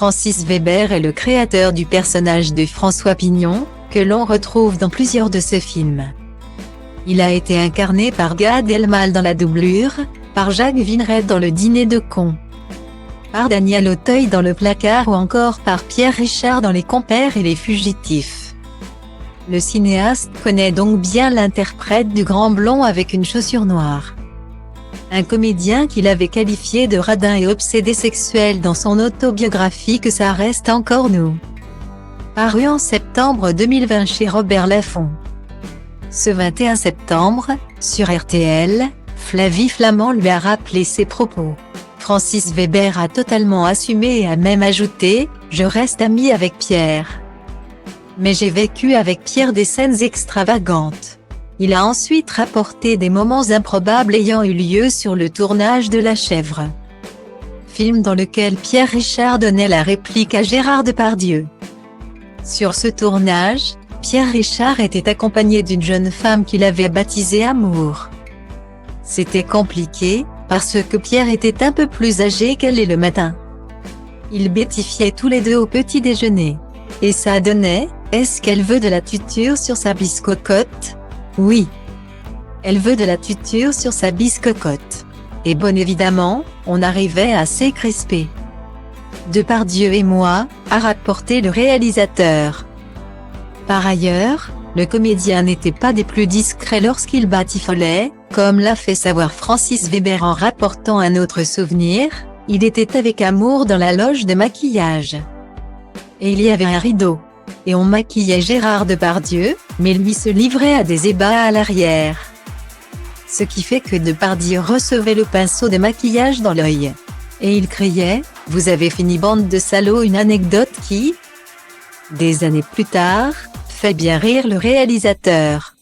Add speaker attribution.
Speaker 1: Francis Weber est le créateur du personnage de François Pignon, que l'on retrouve dans plusieurs de ses films. Il a été incarné par Gad Elmaleh dans La Doublure, par Jacques Vinré dans Le Dîner de cons, par Daniel Auteuil dans Le Placard ou encore par Pierre Richard dans Les Compères et Les Fugitifs. Le cinéaste connaît donc bien l'interprète du grand blond avec une chaussure noire. Un comédien qu'il avait qualifié de radin et obsédé sexuel dans son autobiographie Que ça reste encore nous, paru en septembre 2020 chez Robert Laffont. Ce 21 septembre, sur RTL, Flavie Flament lui a rappelé ses propos. Francis Weber a totalement assumé et a même ajouté « Je reste ami avec Pierre. Mais j'ai vécu avec Pierre des scènes extravagantes ». Il a ensuite rapporté des moments improbables ayant eu lieu sur le tournage de La Chèvre, film dans lequel Pierre Richard donnait la réplique à Gérard Depardieu. Sur ce tournage, Pierre Richard était accompagné d'une jeune femme qu'il avait baptisée Amour. C'était compliqué, parce que Pierre était un peu plus âgé qu'elle et le matin, ils bêtifiaient tous les deux au petit déjeuner. Et ça donnait « Est-ce qu'elle veut de la tuture sur sa biscocotte ?» Oui. Elle veut de la tuture sur sa biscocotte. Et bon évidemment, on arrivait à s'écrisper. Depardieu et moi, a rapporté le réalisateur. Par ailleurs, le comédien n'était pas des plus discrets lorsqu'il batifolait, comme l'a fait savoir Francis Weber en rapportant un autre souvenir, il était avec Amour dans la loge de maquillage. Et il y avait un rideau. Et on maquillait Gérard Depardieu, mais lui se livrait à des ébats à l'arrière. Ce qui fait que Depardieu recevait le pinceau de maquillage dans l'œil. Et il criait « Vous avez fini bande de salauds », une anecdote qui, des années plus tard, fait bien rire le réalisateur.